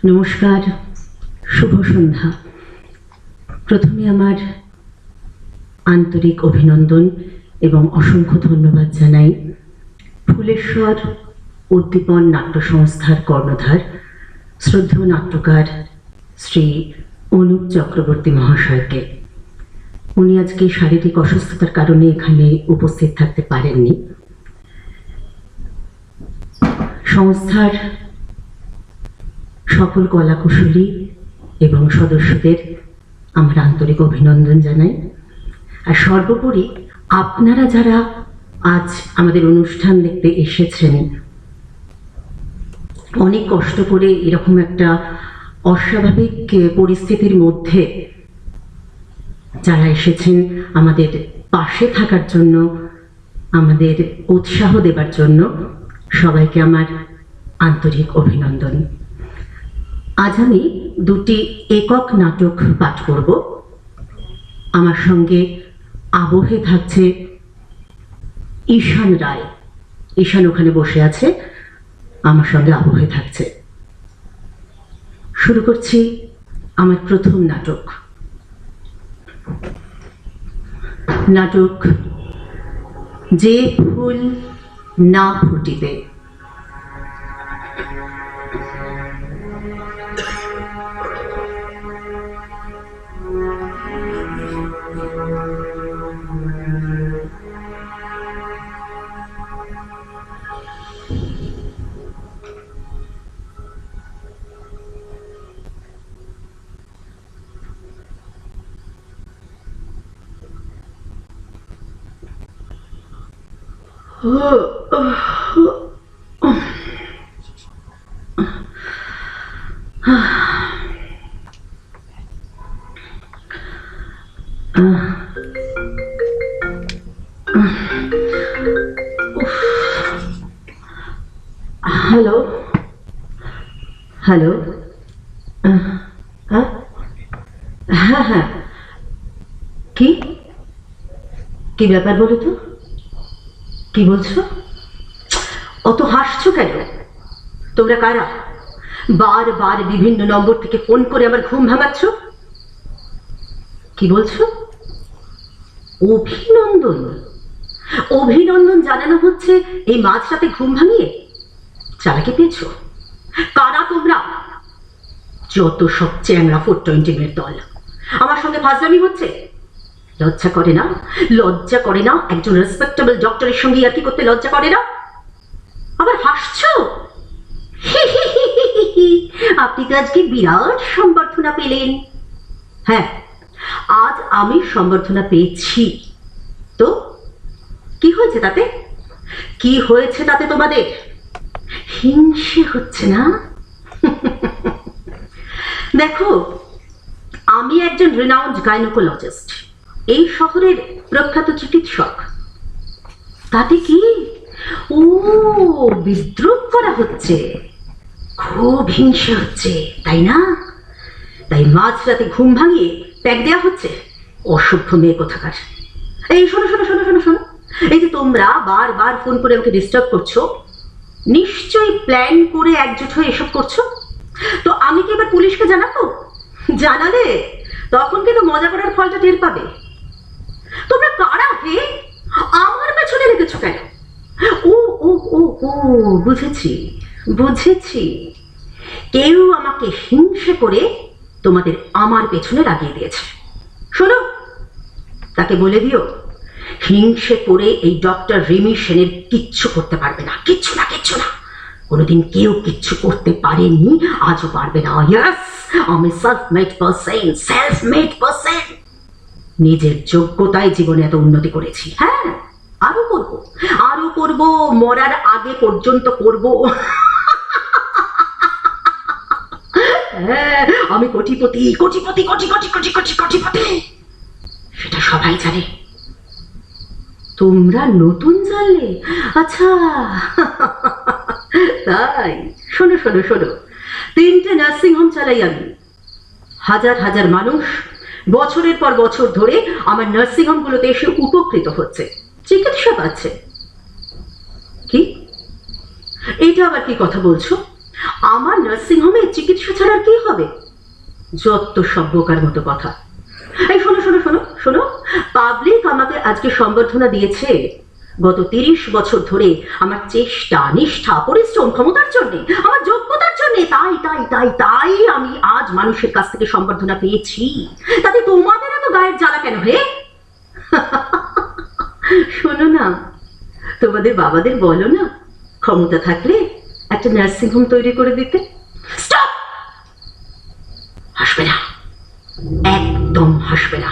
নমস্কার, শুভ সন্ধ্যা। প্রথমে আমার আন্তরিক অভিনন্দন এবং অসংখ্য ধন্যবাদ জানাই ফুলেশ্বর উদ্দীপন নাট্য সংস্থার কর্ণধার শ্রদ্ধেয় নাট্যকার শ্রী অনুপ চক্রবর্তী মহাশয়কে। উনি আজকে শারীরিক অসুস্থতার কারণে এখানে উপস্থিত থাকতে পারেননি। সংস্থার সকল কলাকুশলী এবং সদস্যদের আমার আন্তরিক অভিনন্দন জানাই। আর সর্বোপরি আপনারা যারা আজ আমাদের অনুষ্ঠান দেখতে এসেছেন, অনেক কষ্ট করে এরকম একটা অস্বাভাবিক পরিস্থিতির মধ্যে যারা এসেছেন আমাদের পাশে থাকার জন্য, আমাদের উৎসাহ দেবার জন্য, সবাইকে আমার আন্তরিক অভিনন্দন। আজ আমি দুটি একক নাটক পাঠ করব। আমার সঙ্গে আবহে থাকছে ঈশান রায়। ঈশান ওখানে বসে আছে, আমার সঙ্গে আবহে থাকছে। শুরু করছি আমার প্রথম নাটক। নাটক যে ফুল না ফুটিবে। হ্যালো হ্যালো, হ্যাঁ হ্যাঁ, কি কি ব্যাপার বলো তো? কি বলছো? অত হাসছো কেন? তোমরা কারা? বারবার বিভিন্ন নম্বর থেকে ফোন করে আমার ঘুম ভাঙাচ্ছ। কি বলছো? অভিনন্দন? অভিনন্দন জানানো হচ্ছে এই মাঝরাতে ঘুম ভাঙিয়ে? চালাকি পেয়েছো? কারা তোমরা? যত সব চ্যাংড়া 420 দল আমার সঙ্গে ফাজলামি হচ্ছে। লজ্জা করে না? লজ্জা করে না? একজন রেসপেক্টেবল ডক্টরের সঙ্গে আর কি করতে লজ্জা করে না? আবার হাসছো? আপনি তো আজকে বিরাট সম্বর্ধনা পেলেন। হ্যাঁ, আজ আমি সম্বর্ধনা পেয়েছি। তো কি হয়েছে তাতে? কি হয়েছে তাতে তোমাদের? হিংসে হচ্ছে না? দেখো, আমি একজন রিনাউন্ড গাইনোকোলজিস্ট, এই শহরের প্রখ্যাত চিকিৎসক। তাতে কি? ও, বিদ্রুপ করা হচ্ছে, খুব হিংসে হচ্ছে, তাই না? তাই মাঝরাতে ঘুম ভাঙিয়ে প্যাক দেওয়া হচ্ছে। অসভ্য মেয়ে কোথাকার। এই শোনো শোনো শোনো শোনো শোনো, এই যে তোমরা বারবার ফোন করে আমাকে ডিস্টার্ব করছো, নিশ্চয়ই প্ল্যান করে একজোট হয়ে এসব করছো। তো আমি কি এবার পুলিশকে জানাবো? জানালে তখন কিন্তু মজা করার ফলটা টের পাবে। তোমরা কারা হে? আমার পেছনে রেখেছো কেন? ও ও ও ও, বুঝেছি বুঝেছি, কেউ আমাকে হিংসে করে তোমাদের আমার পেছনে লাগিয়ে দিয়েছে। শোনো, তাকে বলে দিও হিংসে করে এই ডক্টর রিমি সেনের কিচ্ছু করতে পারবে না। কিচ্ছু না, কিচ্ছু না। কোনোদিন কেউ কিচ্ছু করতে পারেনি, আজও পারবে না। ইয়েস, আমি সেলফ মেড পারসন। নিজের যোগ্যতায় জীবনে এত উন্নতি করেছি। হ্যাঁ, আরো করবো, আরো করবো, মরার আগে পর্যন্ত করবো। হ্যাঁ, আমি কোটিপতি কোটিপতি কোটি কোটি কোটি কোটি কোটিপতি, সেটা সবাই জানে। তোমরা নতুন জানলে? আচ্ছা, তাই? শোনো শোনো শোনো, 3টে নার্সিং হোম চালাই আমি। হাজার হাজার মানুষ বছরের পর বছর ধরে আমার নার্সিং হোমগুলোতে এসে উপকৃত হচ্ছে, চিকিৎসা পাচ্ছে। কি? এইটা আবার কি কথা বলছো? আমার নার্সিং হোমে চিকিৎসা ছাড়া কি হবে? যত সব বোকার মতো কথা। এই শোনো শোনো শোনো শোনো, পাবলিক আমাকে আজকে সম্বর্ধনা দিয়েছে গত 30 বছর ধরে আমার চেষ্টা, নিষ্ঠা, পরিশ্রম, ক্ষমতার জন্য, আমার যোগ্যতার জন্য। তাই তাই তাই তাই আমি আজ মানুষের কাছ থেকে সম্বর্ধনা পেয়েছি। তাতে তোমাদের এত গায়ের জ্বালা কেন হে? শোনো না, তোমাদের বাবাদের বলো না, ক্ষমতা থাকলে একটা নার্সিং হোম তৈরি করে দিতে। স্টপ! হাসবে না, একদম হাসবে না।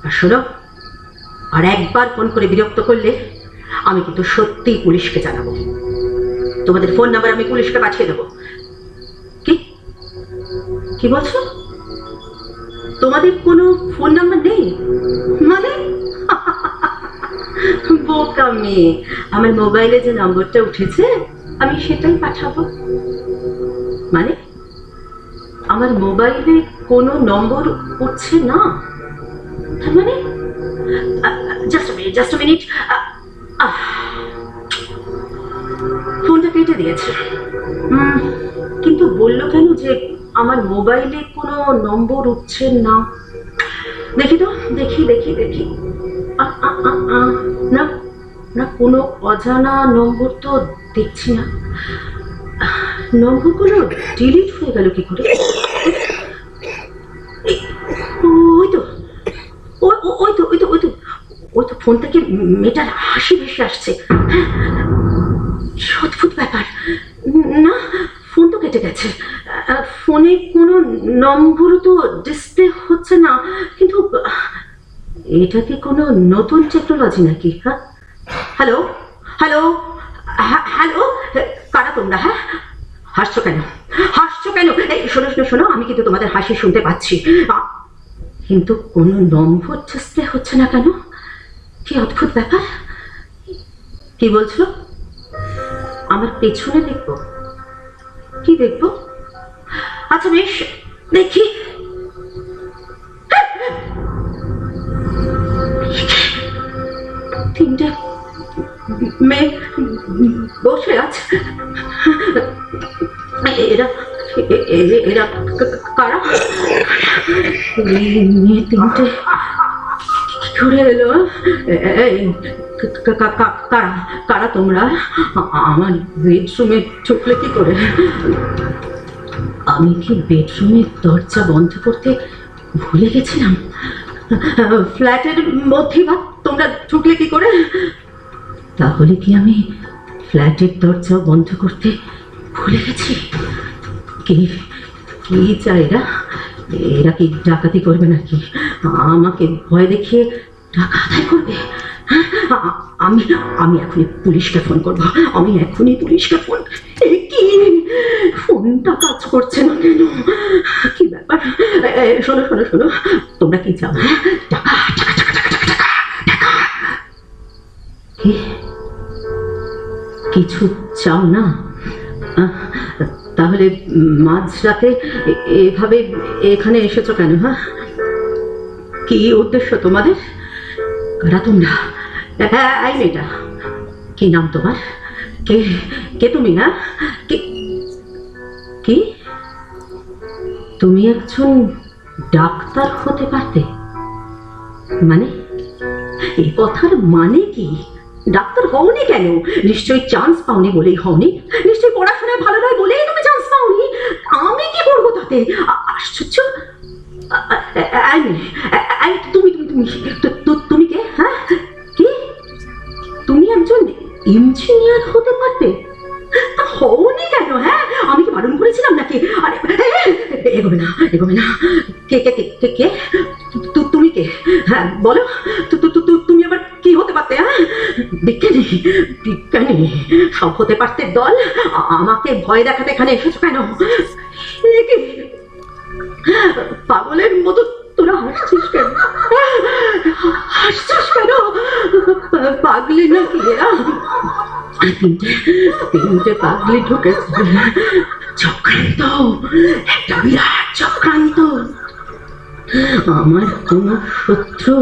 আর শোনো, আর একবার ফোন করে বিরক্ত করলে আমি কিন্তু সত্যি পুলিশকে জানাবো। তোমাদের ফোন নাম্বার আমি পুলিশকে পাঠিয়ে দেবো। কি কি বলছো? তোমাদের কোনো ফোন নাম্বার নেই মানে? বোকা মেয়ে, আমার মোবাইলে যে নম্বরটা উঠেছে আমি সেটাই পাঠাবো। মানে আমার মোবাইলে কোনো নম্বর উঠছে না? তার মানে জাস্ট মিনিট, ফোনটা কেটে দিয়েছে। কিন্তু বললো কেন যে আমার মোবাইলে কোনো নম্বর উঠছে না? দেখি তো, দেখি দেখি দেখি। না না, কোনো অজানা নম্বর তো দেখছি না। নম্বরগুলো ডিলিট হয়ে গেল কি করে? ওই তো ওই তো ওই তো ওই তো ওই তো ফোন থেকে মেয়েটার হাসি ভেসে আসছে। অদ্ভুত ব্যাপার, না ফোন তো কেটে গেছে, ফোনে কোনো নম্বরও তো ডিসপ্লে হচ্ছে না। কিন্তু এটা কি কোনো নতুন টেকনোলজি নাকি? হ্যাঁ, হ্যালো হ্যালো হ্যালো, কারা তোমরা? হ্যাঁ, হাসছো কেন? হাসছো কেন? এই শোনো শোনো শোনো, আমি কিন্তু তোমাদের হাসি শুনতে পাচ্ছি, কিন্তু কোনো নম্বর ডিসপ্লে হচ্ছে না কেন? কি অদ্ভুত ব্যাপার। কি বলছো? আমার পেছনে দেখবো? কি দেখবো? আচ্ছা বেশ, দেখি। তিনটে মেয়ে বসে আছে। এরা এরা কারা? মেয়ে তিনটে কি করে এলো? কারা কারা তোমরা? আমার বেডরুমে ঢুকলে কি করে? আমি কি বেডরুমের দরজা বন্ধ করতে ভুলে গেছিলাম? ফ্ল্যাটের মধ্যে বা তোমরা ঢুকলে কি করে? তাহলে কি আমি ফ্ল্যাটের দরজা বন্ধ করতে ভুলে গেছি? কি কি চাই এরা? এরা কি ডাকাতি করবে নাকি? আমাকে ভয় দেখিয়ে টাকা আদায় করবে? আমি আমি এখনই পুলিশকে ফোন করবো। আমি এখনই পুলিশকে ফোন। কি ফোনটা কাজ করছে না কেন? কি ব্যাপার? শোনো শোনো শোনো, তোমরা কি চাও? টাকা টাকা টাকা টাকা টাকা টাকা। কি কিছু চাও না? তাহলে মাঝরাতে এভাবে এখানে এসেছো কেন? হ্যাঁ, কি উদ্দেশ্য তোমাদের? কারা তোমরা? এই মেয়েটা, কি নাম তোমার? কে কে তুমি? হ্যাঁ, কি তুমি একজন ডাক্তার হতে পারতে? মানে এই কথার মানে কি? ডাক্তার হওনি কেন? নিশ্চয়ই চান্স পাওনি বলেই হওনি। নিশ্চয়ই পড়াশোনায় ভালো নয় বলেই তুমি চান্স পাওনি। আমি কি করবো তাতে? আশ্চর্য। তুমি তুমি তুমি তুমি কে? হ্যাঁ, কি তুমি একজন ইঞ্জিনিয়ার হতে পারতে? তা হওনি কেন? হ্যাঁ, আমি কি বারণ করেছিলাম নাকি? আরে এগোবে না, এগোবে না। কে কে কে কে তুমি কে? হ্যাঁ বলো, তুমি আবার কি হতে পারতে? হ্যাঁ, বিজ্ঞানী? বিজ্ঞানী সব হতে পারতে দল। আমাকে ভয় দেখাতে এখানে এসেছো কেন? পাগলের মতো তোরা হাসছিস কেন? হাসছিস কেন? পাগলি নাকি এরা? তিনটে পাগলি ঢুকেছে। চক্রান্ত, একটা বিরাট চক্রান্ত। আমার কোন শত্রু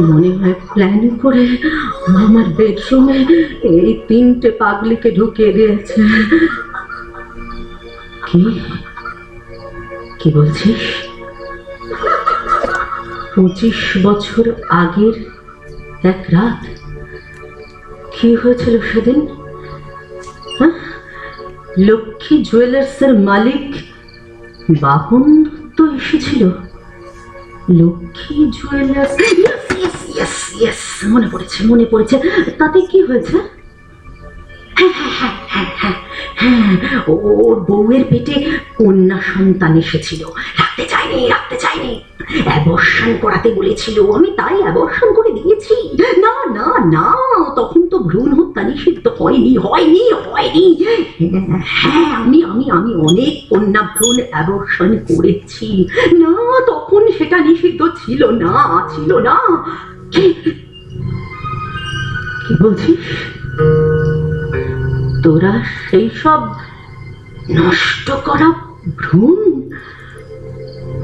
মনে হয় প্ল্যান করে আমার বেডরুমে এই তিনটে পাগলিকে ঢুকিয়ে দিয়েছে। কি কি বলছিস? 25 বছর আগের এক রাত? কি হয়েছিল সেদিন? লক্ষ্মী জুয়েলার্সের মালিক বাহন তো এসেছিল। লক্ষ্মী জুয়েলার্স, মনে পড়েছে। তাতে কি হয়েছে? ওর বউয়ের পেটে কন্যা সন্তান এসেছিল, রাখতে চাইনি, অ্যাবর্শন করাতে বলেছিল। আমি তাই অ্যাবর্শন করে দিয়েছি। না না না, তখন তো ভ্রূণ হত্যা নিষিদ্ধ হয়নি। হ্যাঁ, আমি অনেক কন্যা ভ্রূণ অ্যাবর্শন করেছি। না, তখন সেটা নিষিদ্ধ ছিল না। কি বলছিস? তোরা সেই সব নষ্ট করা ভ্রূণ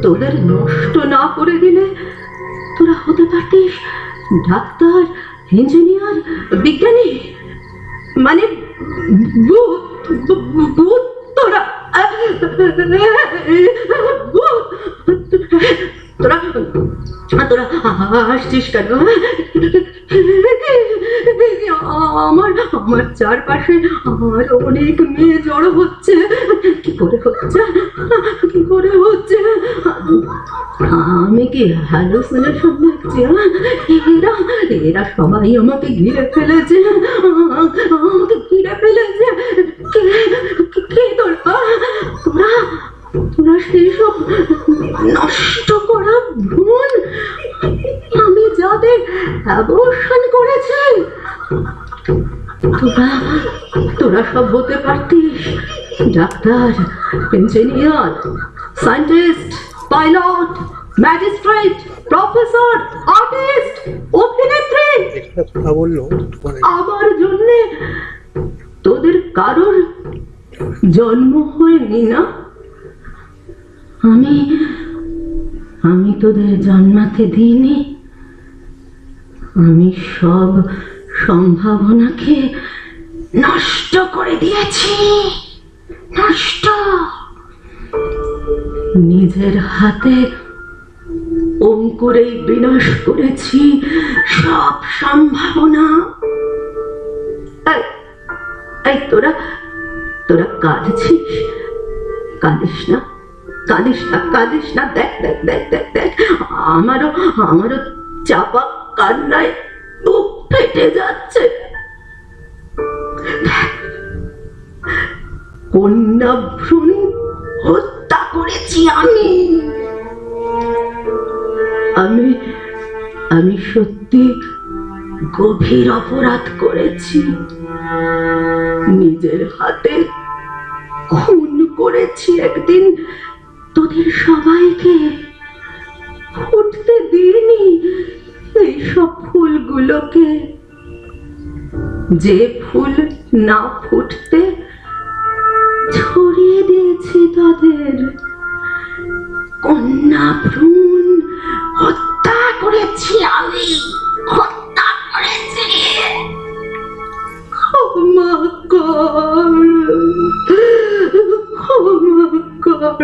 তোদের নষ্ট না করে দিলে তোরা হতে পারতিস ডাক্তার, ইঞ্জিনিয়ার, বিজ্ঞানী, মানে ভূত। তোরা হাসছিস কেন? আমার চারপাশে আর অনেক মেয়ে জড়ো হচ্ছে। কি করে হচ্ছে? আমি কি হ্যালুসিনেশন দেখছি? এরা সবাই আমাকে ঘিরে ফেলেছে। কে তোরা সেই সব নষ্ট করা ভ্রূণ আমি যাদের অ্যাবর্শন করেছি? তোরা সব হতে পারতিস doctor, engineer, scientist, pilot, magistrate, professor, artist, অভিনেত্রী। আমার জন্যে তোদের কারোর জন্ম হয়নি না? আমি তোদের জন্মাতে দিইনি। আমি সব সম্ভাবনাকে নষ্ট করে দিয়েছি। নিজের হাতে অঙ্কুরেই বিনাশ করেছি সব সম্ভাবনা। এই তোরা কাঁদছিস? কাঁদিস না। দেখ আমারও চাপা কান্নায় বুক ফেটে যাচ্ছে। কন্যা ভ্রূণ হত্যা করেছি আমি সত্যি গভীর অপরাধ করেছি। নিজের হাতে খুন করেছি একদিন তোদের সবাইকে। ফুটতে দিইনি এইসব ফুলগুলোকে। যে ফুল না ফুটতে ছড়িয়ে দিয়েছি তাদের। কন্যা ভ্রূণ হত্যা করেছি আমি। ক্ষমা কর। ক্ষমা কর।